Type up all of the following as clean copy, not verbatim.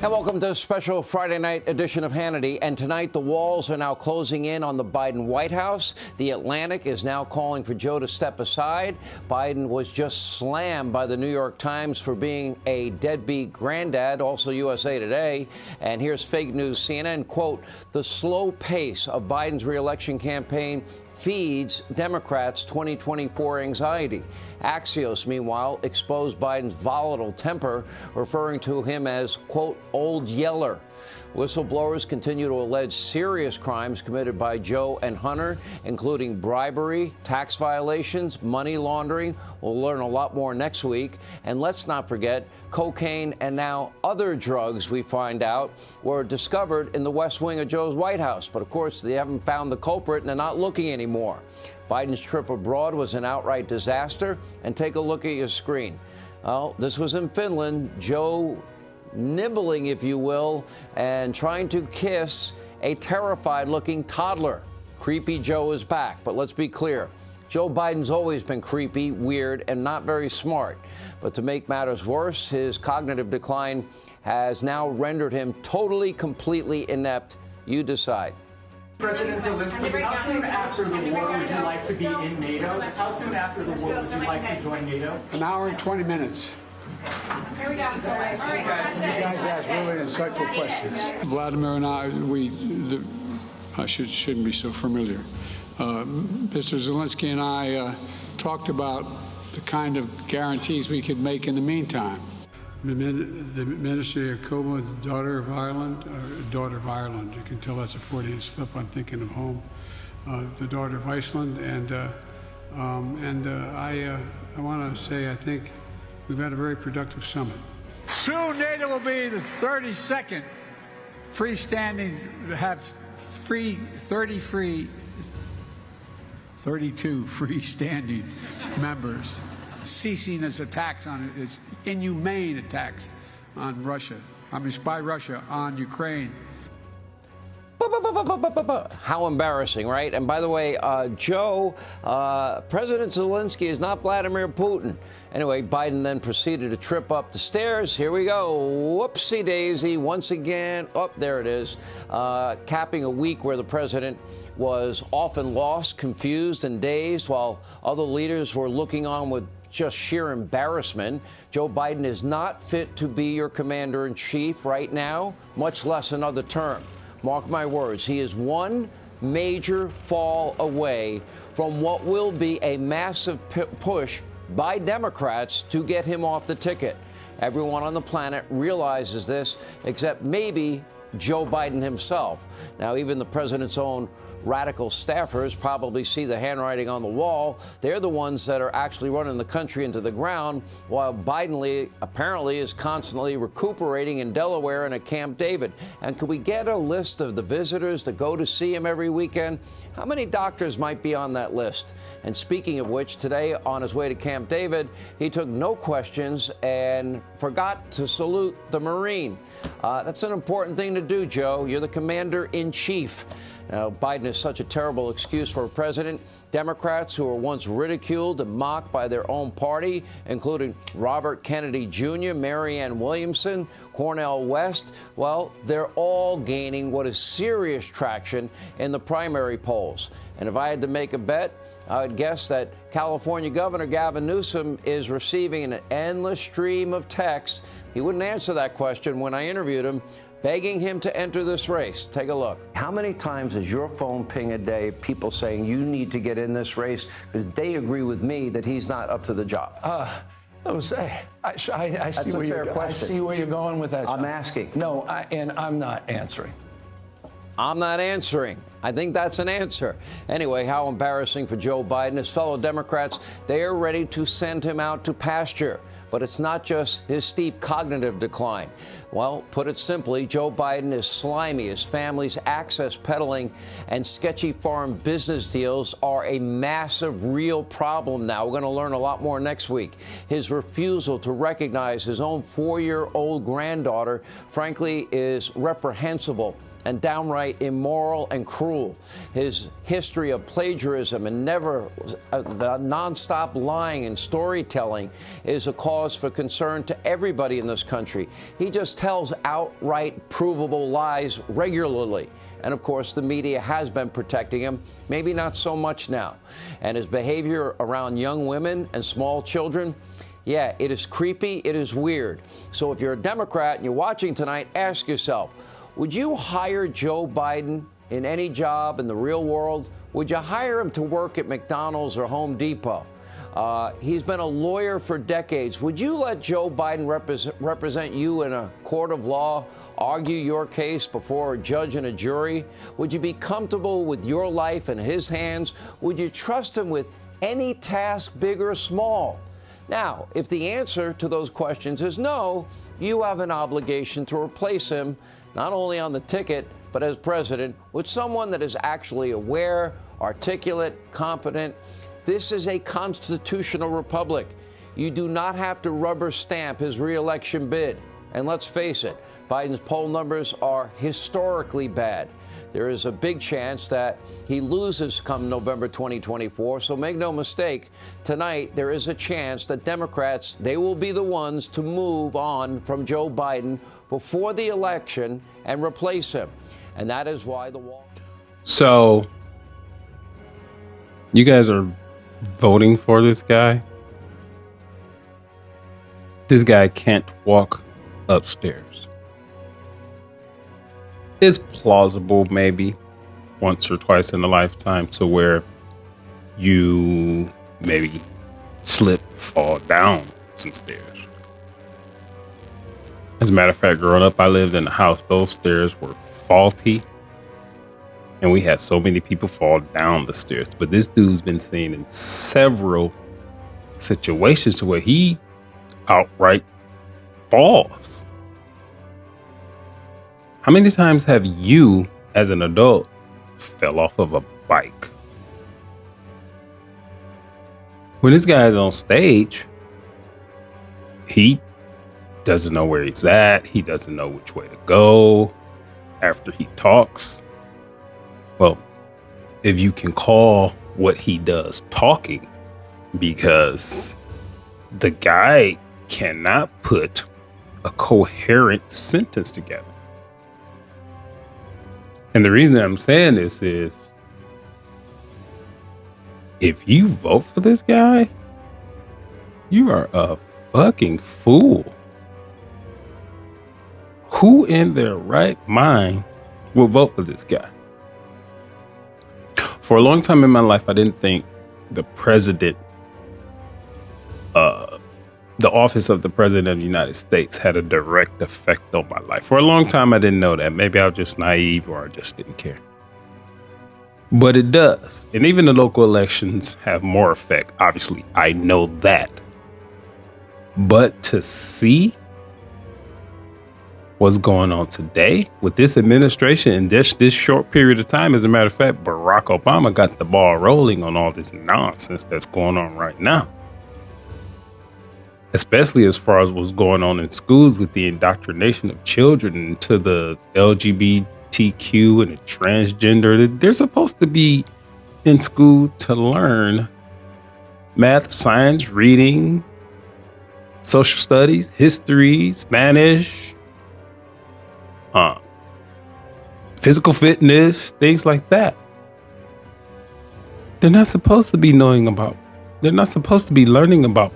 And welcome to a special Friday night edition of Hannity. And tonight, the walls are now closing in on the Biden White House. The Atlantic is now calling for Joe to step aside. Biden was just slammed by the New York Times for being a deadbeat granddad, also USA Today. And here's fake news. CNN, quote, the slow pace of Biden's reelection campaign feeds Democrats' 2024 anxiety. Axios, meanwhile, exposed Biden's volatile temper, referring to him as, quote, old yeller. Whistleblowers continue to allege serious crimes committed by Joe and Hunter, including bribery, tax violations, money laundering. We'll learn a lot more next week. And let's not forget, cocaine and now other drugs, we find out, were discovered in the West Wing of Joe's White House. But of course, they haven't found the culprit and they're not looking anymore. Biden's trip abroad was an outright disaster. And take a look at your screen. Well, this was in Finland. Joe nibbling, if you will, and trying to kiss a terrified-looking toddler. Creepy Joe is back, but let's be clear. Joe Biden's always been creepy, weird, and not very smart. But to make matters worse, his cognitive decline has now rendered him totally, completely inept. You decide. President Zelensky, how soon after the war would you like to be in NATO? How soon after the war would you like to join NATO? An hour and 20 minutes. Here we go. You guys ask really insightful questions. Vladimir and I shouldn't be so familiar. Mr. Zelensky and I talked about the kind of guarantees we could make in the meantime. The Minister Yakuba, the daughter of Ireland. You can tell that's a Freudian slip. I'm thinking of home. The daughter of Iceland, and I want to say I think we've had a very productive summit. Soon NATO will be the 32nd freestanding, have 32 freestanding members, ceasing its attacks on its inhumane attacks on Russia. By Russia on Ukraine. How embarrassing, right? And by the way, Joe, President Zelensky is not Vladimir Putin. Anyway, Biden then proceeded to trip up the stairs. Here we go. Whoopsie daisy. Once again. Oh, there it is. Capping a week where the president was often lost, confused, and dazed, while other leaders were looking on with just sheer embarrassment. Joe Biden is not fit to be your commander-in-chief right now, much less another term. Mark my words, he is one major fall away from what will be a massive push by Democrats to get him off the ticket. Everyone on the planet realizes this, except maybe Joe Biden himself. Now, even the president's own radical staffers probably see the handwriting on the wall. They're the ones that are actually running the country into the ground, while Biden apparently is constantly recuperating in Delaware and at Camp David. And could we get a list of the visitors that go to see him every weekend? How many doctors might be on that list? And speaking of which, today on his way to Camp David, he took no questions and forgot to salute the Marine. That's an important thing to do, Joe. You're the commander-in-chief. Now, Biden is such a terrible excuse for a president. Democrats who were once ridiculed and mocked by their own party, including Robert Kennedy Jr., Marianne Williamson, Cornel West, well, they're all gaining what is serious traction in the primary polls. And if I had to make a bet, I would guess that California Governor Gavin Newsom is receiving an endless stream of texts. He wouldn't answer that question when I interviewed him, begging him to enter this race. Take a look. How many times does your phone ping a day, people saying you need to get in this race because they agree with me that he's not up to the job? I see where you're going with that. I'm asking. No, and I'm not answering. I'm not answering. I think that's an answer. Anyway, how embarrassing for Joe Biden. His fellow Democrats, they are ready to send him out to pasture. But it's not just his steep cognitive decline. Well, put it simply, Joe Biden is slimy. His family's access peddling and sketchy foreign business deals are a massive, real problem now. We're going to learn a lot more next week. His refusal to recognize his own 4-year-old granddaughter, frankly, is reprehensible and downright immoral and cruel. His history of plagiarism and the nonstop lying and storytelling is a cause cause for concern to everybody in this country. He just tells outright provable lies regularly. And of course, the media has been protecting him, maybe not so much now. And his behavior around young women and small children, yeah, it is creepy, it is weird. So if you're a Democrat and you're watching tonight, ask yourself, would you hire Joe Biden in any job in the real world? Would you hire him to work at McDonald's or Home Depot? He's been a lawyer for decades. Would you let Joe Biden represent you in a court of law, argue your case before a judge and a jury? Would you be comfortable with your life in his hands? Would you trust him with any task, big or small? Now, if the answer to those questions is no, you have an obligation to replace him, not only on the ticket, but as president, with someone that is actually aware, articulate, competent. This is a constitutional republic. You do not have to rubber stamp his re-election bid. And let's face it, Biden's poll numbers are historically bad. There is a big chance that he loses come November 2024. So make no mistake, tonight there is a chance that Democrats, they will be the ones to move on from Joe Biden before the election and replace him. And that is why the wall. So you guys are voting for this guy? This guy can't walk upstairs. It's plausible maybe once or twice in a lifetime to where you maybe slip, fall down some stairs. As a matter of fact, growing up, I lived in a house. Those stairs were faulty. And we had so many people fall down the stairs. But this dude's been seen in several situations to where he outright falls. How many times have you, as an adult, fell off of a bike? When this guy's on stage, he doesn't know where he's at. He doesn't know which way to go after he talks. Well, if you can call what he does talking, because the guy cannot put a coherent sentence together. And the reason I'm saying this is, if you vote for this guy, you are a fucking fool. Who in their right mind will vote for this guy? For a long time in my life, I didn't think the president, the office of the president of the United States had a direct effect on my life. For a long time, I didn't know that. Maybe I was just naive or I just didn't care. But it does. And even the local elections have more effect. Obviously, I know that. But to see what's going on today with this administration in this short period of time, as a matter of fact, Barack Obama got the ball rolling on all this nonsense that's going on right now. Especially as far as what's going on in schools with the indoctrination of children into the LGBTQ and the transgender. They're supposed to be in school to learn math, science, reading, social studies, history, Spanish, physical fitness, things like that. They're not supposed to be learning about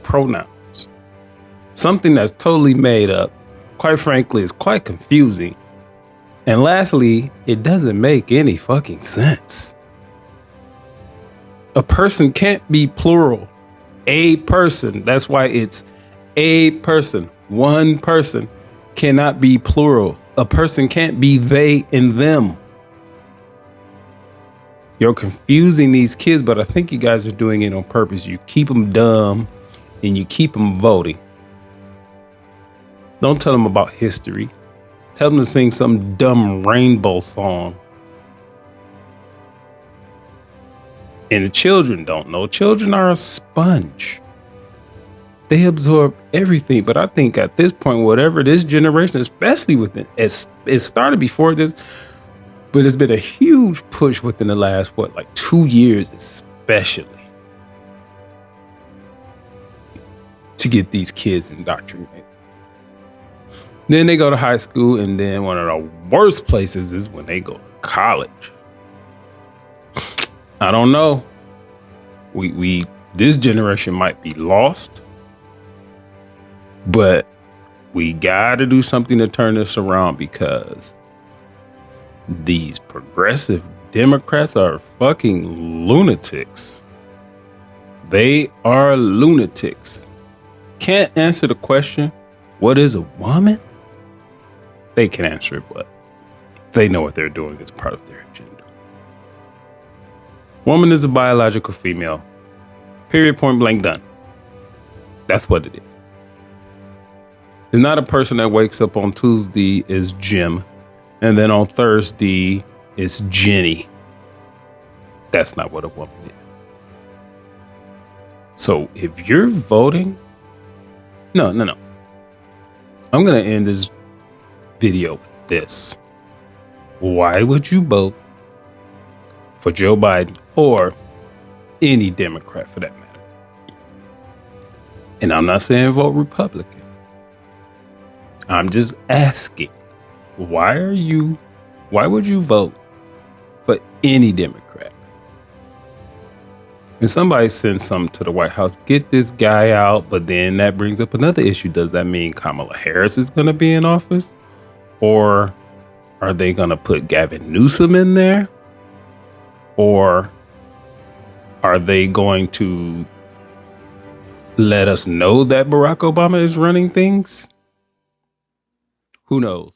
pronouns. Something that's totally made up, quite frankly, is quite confusing. And lastly, it doesn't make any fucking sense. A person can't be plural. A person. That's why it's a person. One person cannot be plural. A person can't be they and them. You're confusing these kids, but I think you guys are doing it on purpose. You keep them dumb and you keep them voting. Don't tell them about history. Tell them to sing some dumb rainbow song. And the children don't know. Children are a sponge. They absorb everything. But I think at this point, whatever this generation, especially within, it started before this, but it's been a huge push within the last, 2 years, especially, to get these kids indoctrinated. Then they go to high school, and then one of the worst places is when they go to college. I don't know. This generation might be lost, but we gotta do something to turn this around, because these progressive Democrats are fucking lunatics. They are lunatics. Can't answer the question, what is a woman? They can answer it, but they know what they're doing is part of their agenda. Woman is a biological female. Period, point blank, done. That's what it is. It's not a person that wakes up on Tuesday is Jim, and then on Thursday is Jenny. That's not what a woman is. So if you're voting, no. I'm going to end this video with this. Why would you vote for Joe Biden or any Democrat for that matter? And I'm not saying vote Republican. I'm just asking, why would you vote for any Democrat? And somebody sends something to the White House, get this guy out, but then that brings up another issue. Does that mean Kamala Harris is going to be in office? Or are they going to put Gavin Newsom in there? Or are they going to let us know that Barack Obama is running things? Who knows?